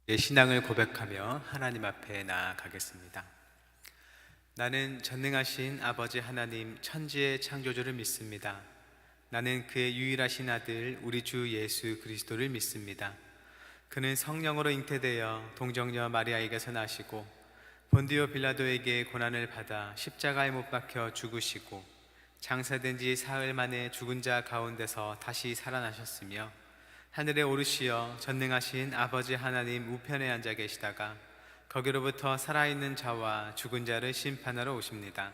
내 신앙을 고백하며 하나님 앞에 나아가겠습니다. 나는 전능하신 아버지 하나님 천지의 창조주를 믿습니다. 나는 그의 유일하신 아들 우리 주 예수 그리스도를 믿습니다. 그는 성령으로 잉태되어 동정녀 마리아에게서 나시고 본디오 빌라도에게 고난을 받아 십자가에 못 박혀 죽으시고 장사된 지 사흘 만에 죽은 자 가운데서 다시 살아나셨으며 하늘에 오르시어 전능하신 아버지 하나님 우편에 앉아 계시다가 거기로부터 살아있는 자와 죽은 자를 심판하러 오십니다.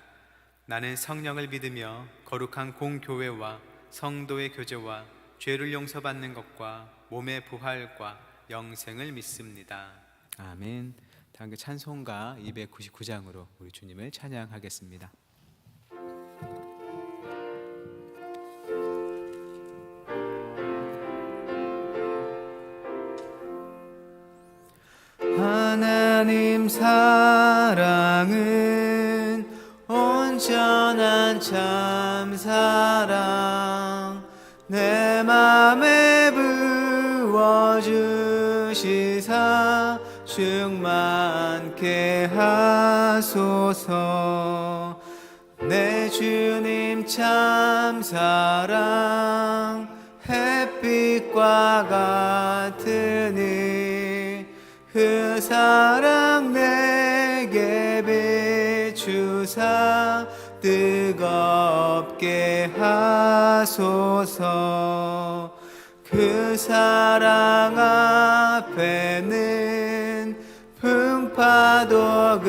나는 성령을 믿으며 거룩한 공교회와 성도의 교제와 죄를 용서받는 것과 몸의 부활과 영생을 믿습니다. 아멘. 다음 찬송가 299장으로 우리 주님을 찬양하겠습니다. 하나님 사랑은 온전한 참사랑 내 맘에 부어주시사 충만케 하소서. 내 주님 참사랑 햇빛과 같으니 그 사랑 내게 비추사 뜨겁게 하소서. 그 사랑 앞에는 풍파도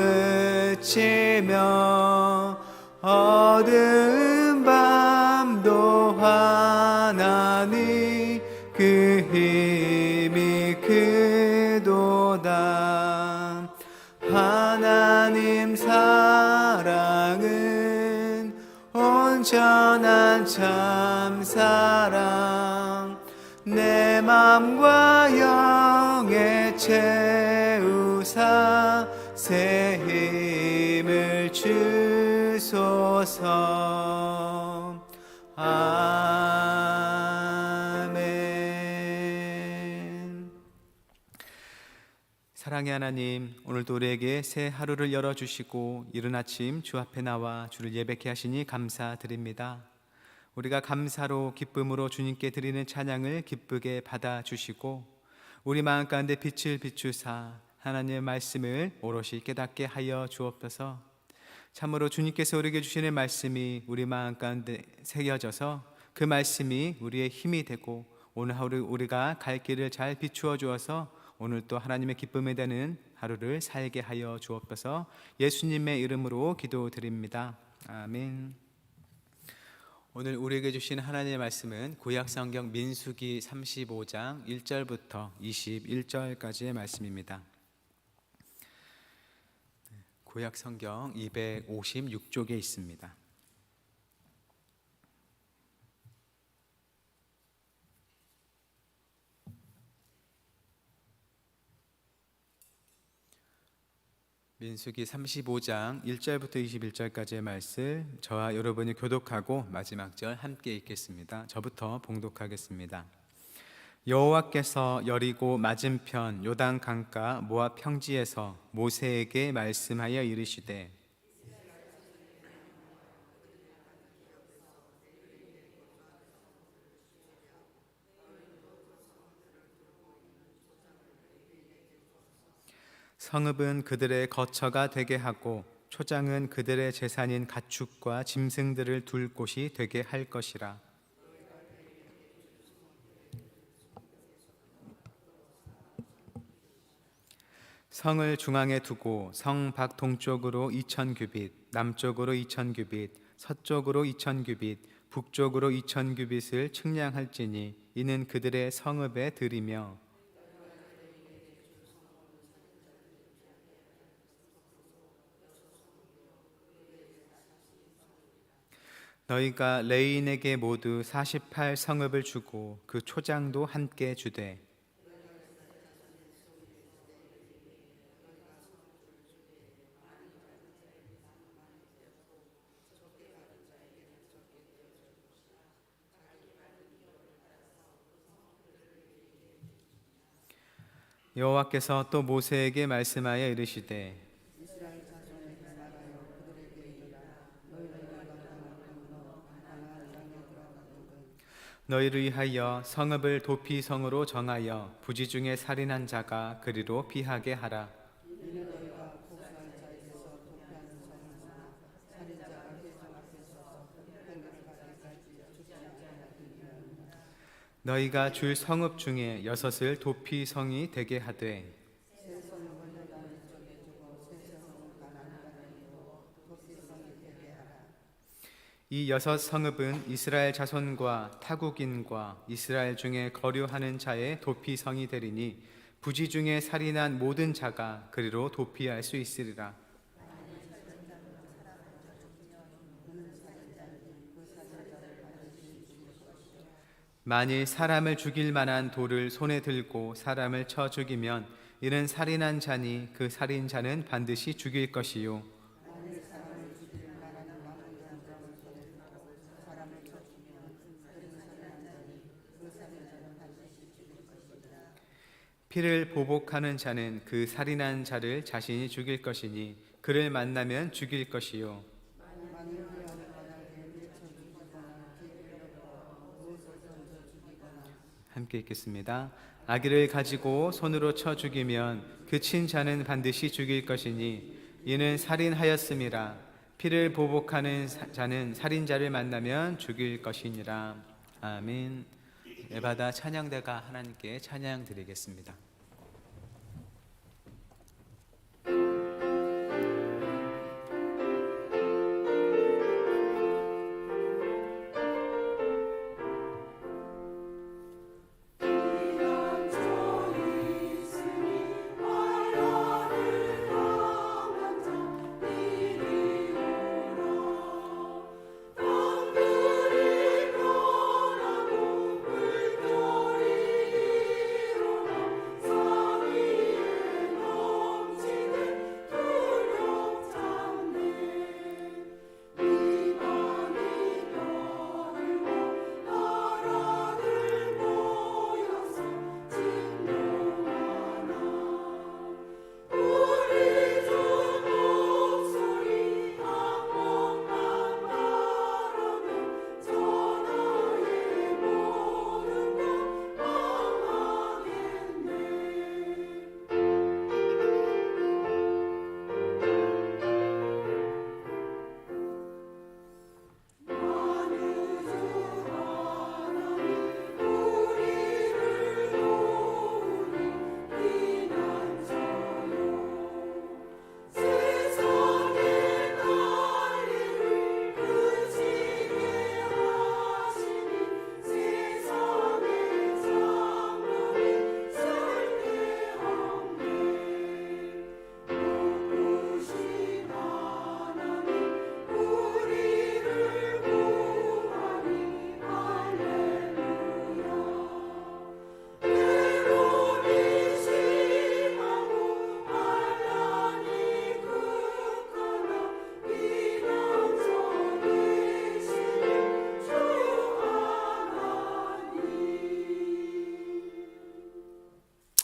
그치며 어두운 밤도 환하니 그 힘이 크도다. 하나님 사랑은 온전한 참사랑 내 맘과 영에 채우사 새 힘을 주소서. 아멘. 사랑의 하나님, 오늘도 우리에게 새 하루를 열어주시고 이른 아침 주 앞에 나와 주를 예배케 하시니 감사드립니다. 우리가 감사로 기쁨으로 주님께 드리는 찬양을 기쁘게 받아주시고 우리 마음 가운데 빛을 비추사 하나님의 말씀을 오롯이 깨닫게 하여 주옵소서. 참으로 주님께서 우리에게 주시는 말씀이 우리 마음 가운데 새겨져서 그 말씀이 우리의 힘이 되고 오늘 하루 우리가 갈 길을 잘 비추어 주어서 오늘 또 하나님의 기쁨에 되는 하루를 살게 하여 주옵소서. 예수님의 이름으로 기도드립니다. 아멘. 오늘 우리에게 주신 하나님의 말씀은 구약성경 민수기 35장 1절부터 21절까지의 말씀입니다. 구약성경 256쪽에 있습니다. 민수기 35장 1절부터 21절까지의 말씀, 저와 여러분이 교독하고 마지막 절 함께 읽겠습니다. 저부터 봉독하겠습니다. 여호와께서 여리고 맞은편 요단 강가 모압 평지에서 모세에게 말씀하여 이르시되 성읍은 그들의 거처가 되게 하고 초장은 그들의 재산인 가축과 짐승들을 둘 곳이 되게 할 것이라. 성을 중앙에 두고 성 밖 동쪽으로 2000규빗, 남쪽으로 2000규빗, 서쪽으로 2000규빗, 북쪽으로 2000규빗을 측량할지니 이는 그들의 성읍의 들이며 너희가 레인에게 모두 48 성읍을 주고 그 초장도 함께 주되 여호와께서 또 모세에게 말씀하여 이르시되 너희를 위하여 성읍을 도피 성으로 정하여 부지 중에 살인한 자가 그리로 피하게 하라. 너희가 줄 성읍 중에 6을 도피 성이 되게 하되 이 6성읍은 이스라엘 자손과 타국인과 이스라엘 중에 거류하는 자의 도피 성이 되리니 부지 중에 살인한 모든 자가 그리로 도피할 수 있으리라. 만일 사람을 죽일 만한 돌을 손에 들고 사람을 쳐 죽이면 이는 살인한 자니 그 살인자는 반드시 죽일 것이요 피를 보복하는 자는 그 살인한 자를 자신이 죽일 것이니 그를 만나면 죽일 것이요 함께 읽겠습니다. 아기를 가지고 손으로 쳐 죽이면 그 친 자는 반드시 죽일 것이니 이는 살인하였음이라. 피를 보복하는 자는 살인자를 만나면 죽일 것이니라. 아멘. 예배받아 찬양대가 하나님께 찬양 드리겠습니다.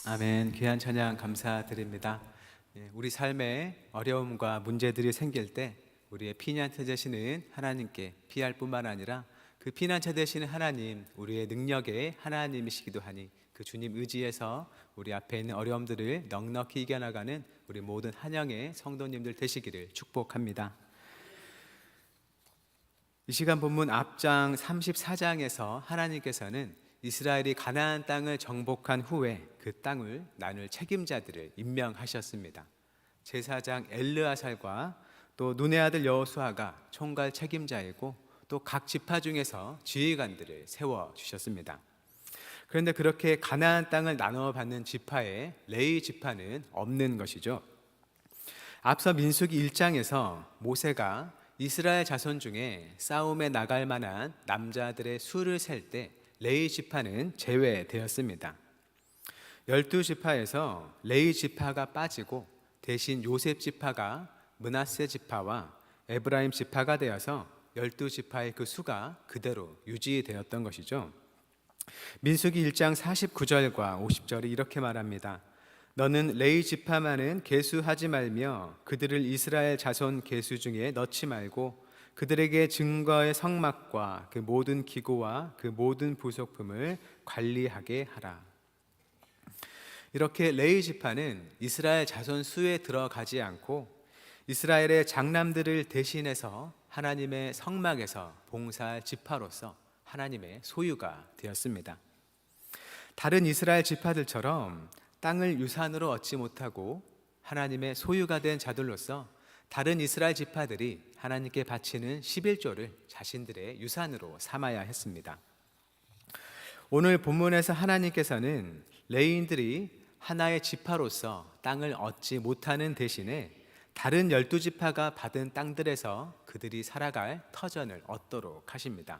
아멘. 귀한 찬양 감사드립니다. 우리 삶에 어려움과 문제들이 생길 때 우리의 피난처 되시는 하나님께 피할 뿐만 아니라 그 피난처 되시는 하나님, 우리의 능력의 하나님이시기도 하니 그 주님 의지에서 우리 앞에 있는 어려움들을 넉넉히 이겨나가는 우리 모든 한영의 성도님들 되시기를 축복합니다. 이 시간 본문 앞장 34장에서 하나님께서는 이스라엘이 가나안 땅을 정복한 후에 그 땅을 나눌 책임자들을 임명하셨습니다. 제사장 엘르아살과 또 눈의 아들 여호수아가 총괄 책임자이고 또 각 지파 중에서 지휘관들을 세워 주셨습니다. 그런데 그렇게 가나안 땅을 나눠 받는 지파에 레위 지파는 없는 것이죠. 앞서 민수기 1장에서 모세가 이스라엘 자손 중에 싸움에 나갈 만한 남자들의 수를 셀 때 레위 지파는 제외되었습니다. 12지파에서 레위 지파가 빠지고 대신 요셉 지파가 므낫세 지파와 에브라임 지파가 되어서 12지파의 그 수가 그대로 유지되었던 것이죠. 민수기 1장 49절과 50절이 이렇게 말합니다. 너는 레위 지파만은 계수하지 말며 그들을 이스라엘 자손 계수 중에 넣지 말고 그들에게 증거의 성막과 그 모든 기구와 그 모든 부속품을 관리하게 하라. 이렇게 레위 지파는 이스라엘 자손 수에 들어가지 않고 이스라엘의 장남들을 대신해서 하나님의 성막에서 봉사할 지파로서 하나님의 소유가 되었습니다. 다른 이스라엘 지파들처럼 땅을 유산으로 얻지 못하고 하나님의 소유가 된 자들로서 다른 이스라엘 지파들이 하나님께 바치는 11조를 자신들의 유산으로 삼아야 했습니다. 오늘 본문에서 하나님께서는 레위인들이 하나의 지파로서 땅을 얻지 못하는 대신에 다른 12지파가 받은 땅들에서 그들이 살아갈 터전을 얻도록 하십니다.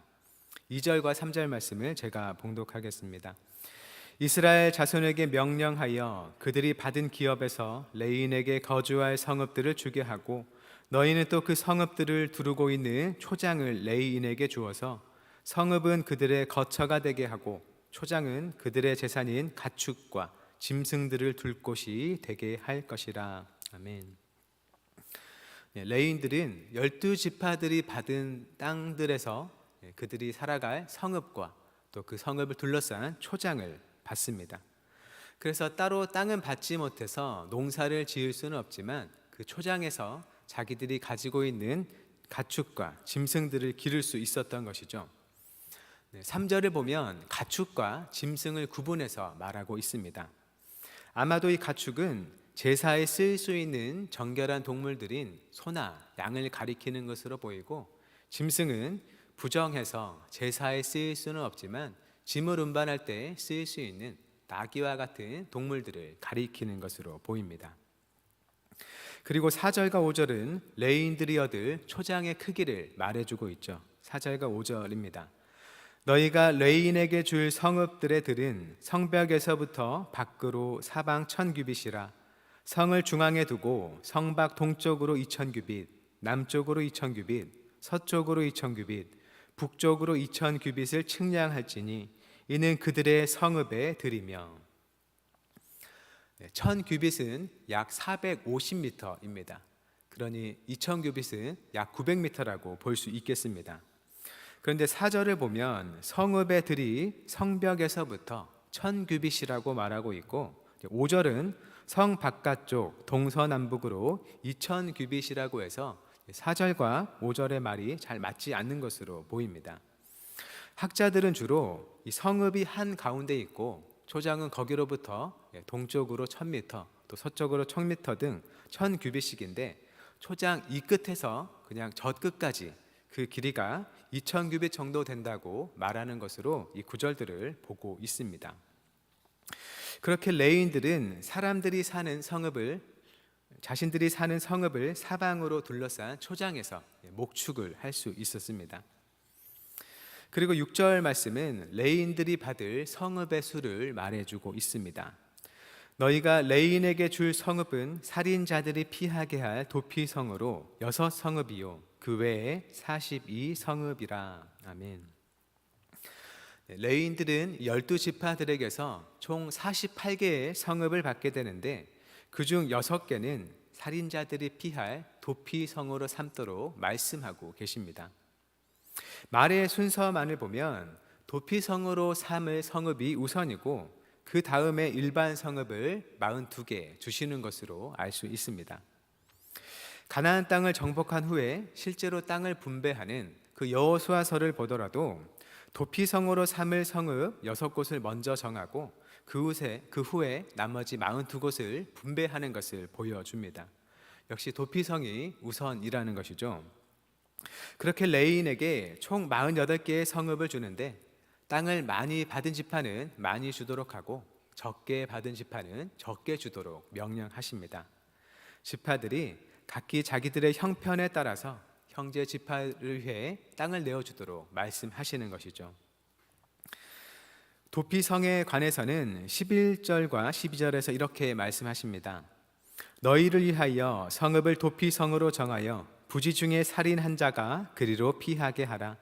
2절과 3절 말씀을 제가 봉독하겠습니다. 이스라엘 자손에게 명령하여 그들이 받은 기업에서 레위인에게 거주할 성읍들을 주게 하고 너희는 또 그 성읍들을 두르고 있는 초장을 레위인에게 주어서 성읍은 그들의 거처가 되게 하고 초장은 그들의 재산인 가축과 짐승들을 둘 곳이 되게 할 것이라. 아멘. 레위인들은 12지파들이 받은 땅들에서 그들이 살아갈 성읍과 또 그 성읍을 둘러싼 초장을 받습니다. 그래서 따로 땅은 받지 못해서 농사를 지을 수는 없지만 그 초장에서 자기들이 가지고 있는 가축과 짐승들을 기를 수 있었던 것이죠. 3절을 보면 가축과 짐승을 구분해서 말하고 있습니다. 아마도 이 가축은 제사에 쓰일 수 있는 정결한 동물들인 소나 양을 가리키는 것으로 보이고 짐승은 부정해서 제사에 쓰일 수는 없지만 짐을 운반할 때 쓰일 수 있는 나귀와 같은 동물들을 가리키는 것으로 보입니다. 그리고 4절과 5절은 레위인들이 얻을 초장의 크기를 말해주고 있죠. 4절과 5절입니다. 너희가 레위인에게 줄 성읍들의 들은 성벽에서부터 밖으로 사방 1000규빗이라. 성을 중앙에 두고 성밖 동쪽으로 2000규빗, 남쪽으로 2000규빗, 서쪽으로 2000규빗, 북쪽으로 2000규빗을 측량할지니 이는 그들의 성읍의 들이며. 1000규빗은 약 450m입니다. 그러니 2000규빗은 약 900m라고 볼 수 있겠습니다. 그런데 4절을 보면 성읍의 들이 성벽에서부터 1000규빗이라고 말하고 있고 5절은 성 바깥쪽 동서남북으로 2000규빗이라고 해서 4절과 5절의 말이 잘 맞지 않는 것으로 보입니다. 학자들은 주로 이 성읍이 한 가운데 있고 초장은 거기로부터 동쪽으로 1000m 또 서쪽으로 1000m 등 1000규빗씩인데 초장 이 끝에서 그냥 저 끝까지 그 길이가 2000규빗 정도 된다고 말하는 것으로 이 구절들을 보고 있습니다. 그렇게 레위인들은 자신들이 사는 성읍을 사방으로 둘러싼 초장에서 목축을 할 수 있었습니다. 그리고 6절 말씀은 레위인들이 받을 성읍의 수를 말해주고 있습니다. 너희가 레위인에게 줄 성읍은 살인자들이 피하게 할 도피성으로 6성읍이요 그 외에 42성읍이라. 아멘. 레위인들은 12지파들에게서 총 48개의 성읍을 받게 되는데 그중 6개는 살인자들이 피할 도피성으로 삼도록 말씀하고 계십니다. 말의 순서만을 보면 도피성으로 삼을 성읍이 우선이고 그 다음에 일반 성읍을 42개 주시는 것으로 알 수 있습니다. 가나안 땅을 정복한 후에 실제로 땅을 분배하는 그 여호수아서를 보더라도 도피성으로 삼을 성읍 6곳을 먼저 정하고 그 후에 나머지 42곳을 분배하는 것을 보여줍니다. 역시 도피성이 우선이라는 것이죠. 그렇게 레위인에게 총 48개의 성읍을 주는데 땅을 많이 받은 지파는 많이 주도록 하고 적게 받은 지파는 적게 주도록 명령하십니다. 지파들이 각기 자기들의 형편에 따라서 형제 지파를 위해 땅을 내어주도록 말씀하시는 것이죠. 도피성에 관해서는 11절과 12절에서 이렇게 말씀하십니다. 너희를 위하여 성읍을 도피성으로 정하여 부지 중에 살인한 자가 그리로 피하게 하라.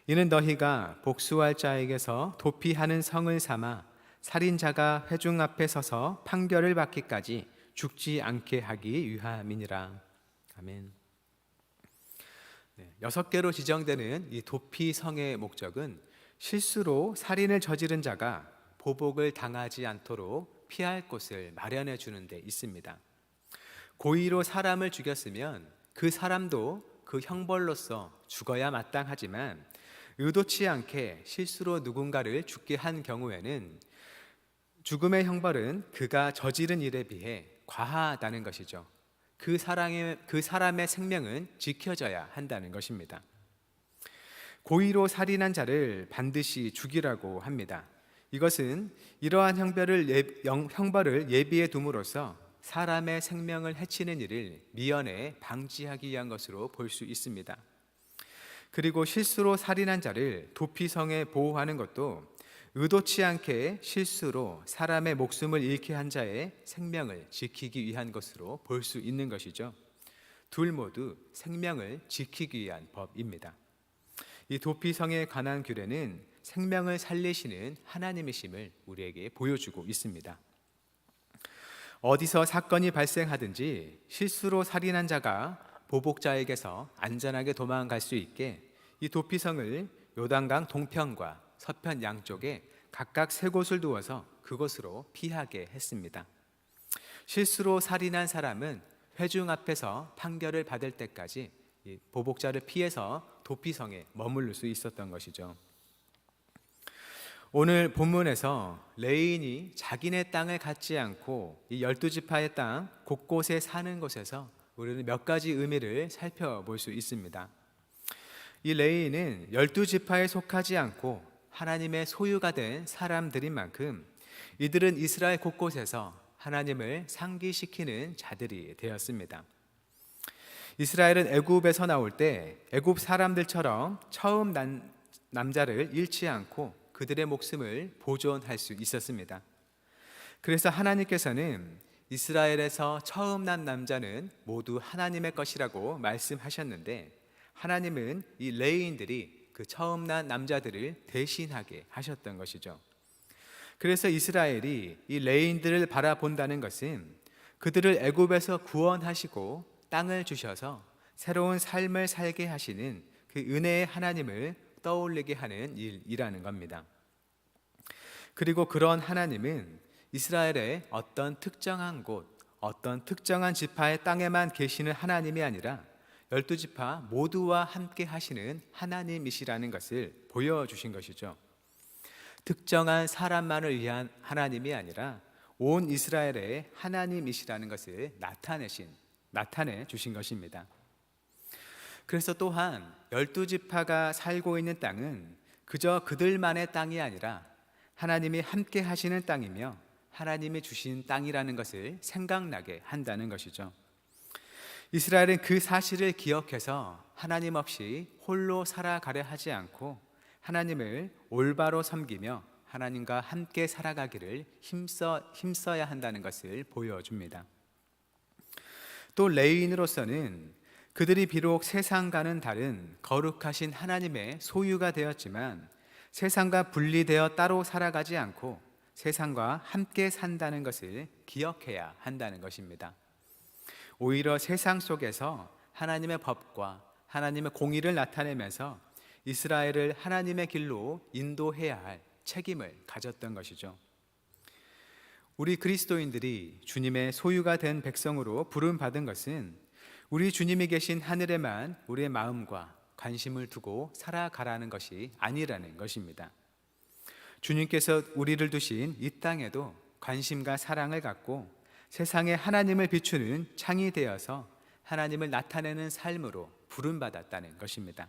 이는 너희가 복수할 자에게서 도피하는 성을 삼아 살인자가 회중 앞에 서서 판결을 받기까지 죽지 않게 하기 위함이니라. 아멘. 6개로 지정되는 이 도피성의 목적은 실수로 살인을 저지른 자가 보복을 당하지 않도록 피할 곳을 마련해 주는 데 있습니다. 고의로 사람을 죽였으면 그 사람도 그 형벌로서 죽어야 마땅하지만 의도치 않게 실수로 누군가를 죽게 한 경우에는 죽음의 형벌은 그가 저지른 일에 비해 과하다는 것이죠. 그 사람의 생명은 지켜져야 한다는 것입니다. 고의로 살인한 자를 반드시 죽이라고 합니다. 이것은 이러한 형벌을 예비해 둠으로써 사람의 생명을 해치는 일을 미연에 방지하기 위한 것으로 볼 수 있습니다. 그리고 실수로 살인한 자를 도피성에 보호하는 것도 의도치 않게 실수로 사람의 목숨을 잃게 한 자의 생명을 지키기 위한 것으로 볼 수 있는 것이죠. 둘 모두 생명을 지키기 위한 법입니다. 이 도피성에 관한 규례는 생명을 살리시는 하나님이심을 우리에게 보여주고 있습니다. 어디서 사건이 발생하든지 실수로 살인한 자가 보복자에게서 안전하게 도망갈 수 있게 이 도피성을 요단강 동편과 서편 양쪽에 각각 3곳을 두어서 그곳으로 피하게 했습니다. 실수로 살인한 사람은 회중 앞에서 판결을 받을 때까지 이 보복자를 피해서 도피성에 머무를 수 있었던 것이죠. 오늘 본문에서 레인이 자기네 땅을 갖지 않고 이 12지파의 땅 곳곳에 사는 곳에서 우리는 몇 가지 의미를 살펴볼 수 있습니다. 이 레인은 12지파에 속하지 않고 하나님의 소유가 된 사람들인 만큼 이들은 이스라엘 곳곳에서 하나님을 상기시키는 자들이 되었습니다. 이스라엘은 애굽에서 나올 때 애굽 사람들처럼 처음 난 남자를 잃지 않고 그들의 목숨을 보존할 수 있었습니다. 그래서 하나님께서는 이스라엘에서 처음 난 남자는 모두 하나님의 것이라고 말씀하셨는데 하나님은 이 레위인들이 그 처음 난 남자들을 대신하게 하셨던 것이죠. 그래서 이스라엘이 이 레위인들을 바라본다는 것은 그들을 애굽에서 구원하시고 땅을 주셔서 새로운 삶을 살게 하시는 그 은혜의 하나님을 떠올리게 하는 일이라는 겁니다. 그리고 그런 하나님은 이스라엘의 어떤 특정한 곳, 어떤 특정한 지파의 땅에만 계시는 하나님이 아니라 12지파 모두와 함께 하시는 하나님이시라는 것을 보여주신 것이죠. 특정한 사람만을 위한 하나님이 아니라 온 이스라엘의 하나님이시라는 것을 나타내 주신 것입니다. 그래서 또한 12지파가 살고 있는 땅은 그저 그들만의 땅이 아니라 하나님이 함께 하시는 땅이며 하나님이 주신 땅이라는 것을 생각나게 한다는 것이죠. 이스라엘은 그 사실을 기억해서 하나님 없이 홀로 살아가려 하지 않고 하나님을 올바로 섬기며 하나님과 함께 살아가기를 힘써야 한다는 것을 보여줍니다. 또 레위인으로서는 그들이 비록 세상과는 다른 거룩하신 하나님의 소유가 되었지만 세상과 분리되어 따로 살아가지 않고 세상과 함께 산다는 것을 기억해야 한다는 것입니다. 오히려 세상 속에서 하나님의 법과 하나님의 공의를 나타내면서 이스라엘을 하나님의 길로 인도해야 할 책임을 가졌던 것이죠. 우리 그리스도인들이 주님의 소유가 된 백성으로 부름받은 것은 우리 주님이 계신 하늘에만 우리의 마음과 관심을 두고 살아가라는 것이 아니라는 것입니다. 주님께서 우리를 두신 이 땅에도 관심과 사랑을 갖고 세상에 하나님을 비추는 창이 되어서 하나님을 나타내는 삶으로 부름받았다는 것입니다.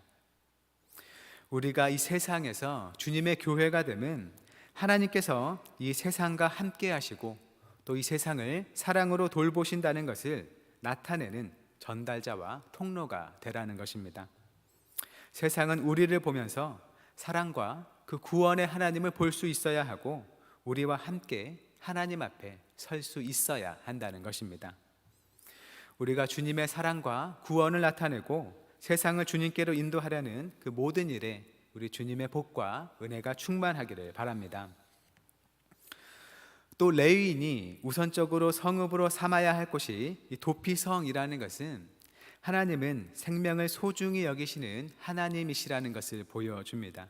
우리가 이 세상에서 주님의 교회가 되면 하나님께서 이 세상과 함께 하시고 또 이 세상을 사랑으로 돌보신다는 것을 나타내는 전달자와 통로가 되라는 것입니다. 세상은 우리를 보면서 사랑과 그 구원의 하나님을 볼 수 있어야 하고 우리와 함께 하나님 앞에 설 수 있어야 한다는 것입니다. 우리가 주님의 사랑과 구원을 나타내고 세상을 주님께로 인도하려는 그 모든 일에 우리 주님의 복과 은혜가 충만하기를 바랍니다. 또 레위인이 우선적으로 성읍으로 삼아야 할 곳이 이 도피성이라는 것은 하나님은 생명을 소중히 여기시는 하나님이시라는 것을 보여줍니다.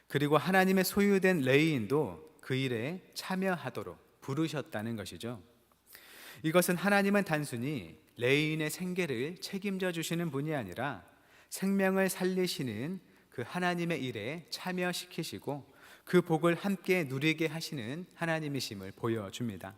그리고 하나님의 소유된 레위인도 그 일에 참여하도록 부르셨다는 것이죠. 이것은 하나님은 단순히 레위인의 생계를 책임져 주시는 분이 아니라 생명을 살리시는 그 하나님의 일에 참여시키시고 그 복을 함께 누리게 하시는 하나님이심을 보여줍니다.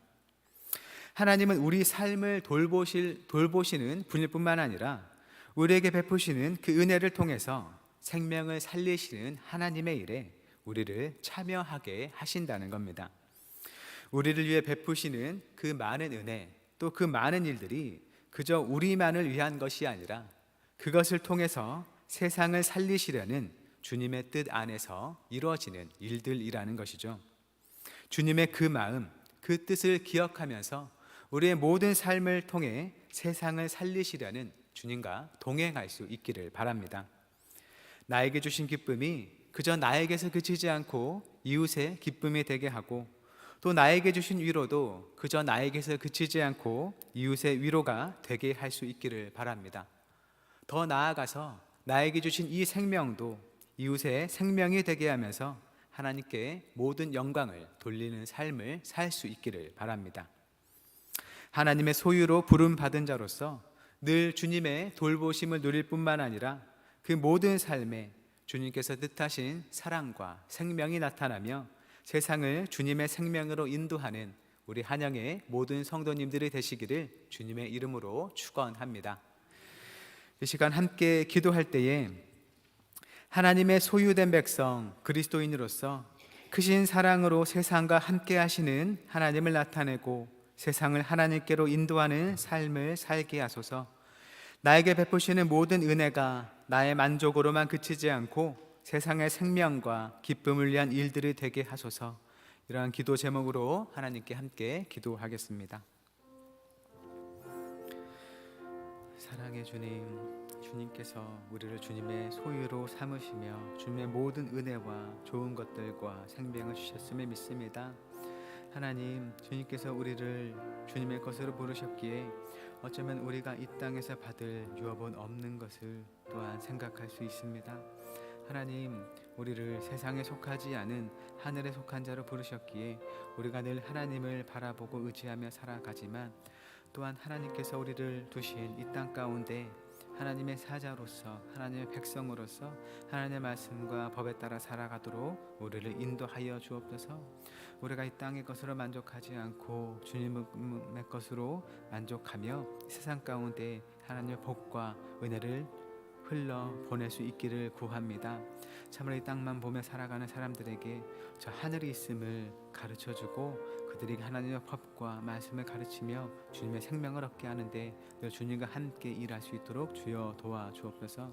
하나님은 우리 삶을 돌보시는 분일 뿐만 아니라 우리에게 베푸시는 그 은혜를 통해서 생명을 살리시는 하나님의 일에 우리를 참여하게 하신다는 겁니다. 우리를 위해 베푸시는 그 많은 은혜, 또 그 많은 일들이 그저 우리만을 위한 것이 아니라 그것을 통해서 세상을 살리시려는 주님의 뜻 안에서 이루어지는 일들이라는 것이죠. 주님의 그 마음, 그 뜻을 기억하면서 우리의 모든 삶을 통해 세상을 살리시려는 주님과 동행할 수 있기를 바랍니다. 나에게 주신 기쁨이 그저 나에게서 그치지 않고 이웃의 기쁨이 되게 하고, 또 나에게 주신 위로도 그저 나에게서 그치지 않고 이웃의 위로가 되게 할 수 있기를 바랍니다. 더 나아가서 나에게 주신 이 생명도 이웃의 생명이 되게 하면서 하나님께 모든 영광을 돌리는 삶을 살 수 있기를 바랍니다. 하나님의 소유로 부름받은 자로서 늘 주님의 돌보심을 누릴 뿐만 아니라 그 모든 삶에 주님께서 뜻하신 사랑과 생명이 나타나며 세상을 주님의 생명으로 인도하는 우리 한영의 모든 성도님들이 되시기를 주님의 이름으로 축원합니다. 이 시간 함께 기도할 때에 하나님의 소유된 백성 그리스도인으로서 크신 사랑으로 세상과 함께 하시는 하나님을 나타내고 세상을 하나님께로 인도하는 삶을 살게 하소서. 나에게 베푸시는 모든 은혜가 나의 만족으로만 그치지 않고 세상의 생명과 기쁨을 위한 일들이 되게 하소서. 이러한 기도 제목으로 하나님께 함께 기도하겠습니다. 사랑의 주님, 주님께서 우리를 주님의 소유로 삼으시며 주님의 모든 은혜와 좋은 것들과 생명을 주셨음을 믿습니다. 하나님, 주님께서 우리를 주님의 것으로 부르셨기에 어쩌면 우리가 이 땅에서 받을 유업은 없는 것을 또한 생각할 수 있습니다. 하나님, 우리를 세상에 속하지 않은 하늘에 속한 자로 부르셨기에 우리가 늘 하나님을 바라보고 의지하며 살아가지만, 또한 하나님께서 우리를 두신 이 땅 가운데 하나님의 사자로서, 하나님의 백성으로서 하나님의 말씀과 법에 따라 살아가도록 우리를 인도하여 주옵소서. 우리가 이 땅의 것으로 만족하지 않고 주님의 것으로 만족하며 세상 가운데 하나님의 복과 은혜를 흘러 보낼 수 있기를 구합니다. 참으로 이 땅만 보며 살아가는 사람들에게 저 하늘이 있음을 가르쳐주고 그들이 하나님의 법과 말씀을 가르치며 주님의 생명을 얻게 하는데 늘 주님과 함께 일할 수 있도록 주여 도와주옵소서.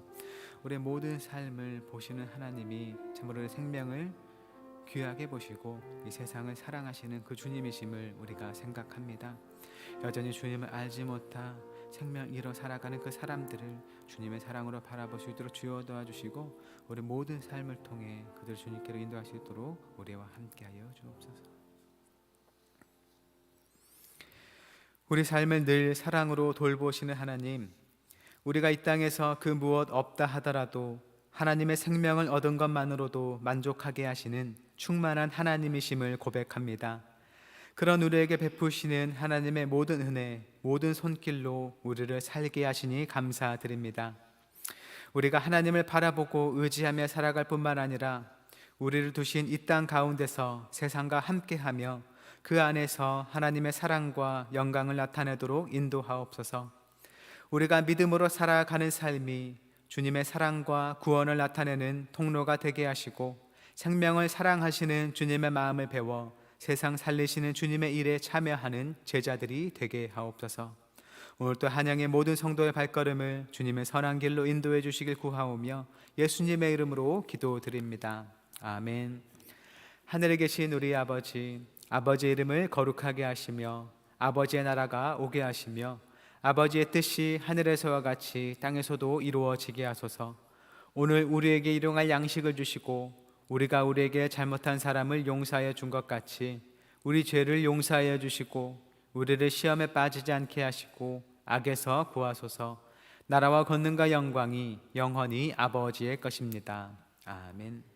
우리의 모든 삶을 보시는 하나님이 참으로 우리의 생명을 귀하게 보시고 이 세상을 사랑하시는 그 주님이심을 우리가 생각합니다. 여전히 주님을 알지 못하 생명 잃어 살아가는 그 사람들을 주님의 사랑으로 바라볼 수 있도록 주여 도와주시고 우리 모든 삶을 통해 그들 주님께로 인도할 수 있도록 우리와 함께하여 주옵소서. 우리 삶을 늘 사랑으로 돌보시는 하나님, 우리가 이 땅에서 그 무엇 없다 하더라도 하나님의 생명을 얻은 것만으로도 만족하게 하시는 충만한 하나님이심을 고백합니다. 그런 우리에게 베푸시는 하나님의 모든 은혜, 모든 손길로 우리를 살게 하시니 감사드립니다. 우리가 하나님을 바라보고 의지하며 살아갈 뿐만 아니라 우리를 두신 이 땅 가운데서 세상과 함께하며 그 안에서 하나님의 사랑과 영광을 나타내도록 인도하옵소서. 우리가 믿음으로 살아가는 삶이 주님의 사랑과 구원을 나타내는 통로가 되게 하시고 생명을 사랑하시는 주님의 마음을 배워 세상 살리시는 주님의 일에 참여하는 제자들이 되게 하옵소서. 오늘도 한양의 모든 성도의 발걸음을 주님의 선한 길로 인도해 주시길 구하오며 예수님의 이름으로 기도드립니다. 아멘. 하늘에 계신 우리 아버지, 아버지의 이름을 거룩하게 하시며 아버지의 나라가 오게 하시며 아버지의 뜻이 하늘에서와 같이 땅에서도 이루어지게 하소서. 오늘 우리에게 일용할 양식을 주시고 우리가 우리에게 잘못한 사람을 용서하여 준 것 같이 우리 죄를 용서하여 주시고 우리를 시험에 빠지지 않게 하시고 악에서 구하소서. 나라와 권능과 영광이 영원히 아버지의 것입니다. 아멘.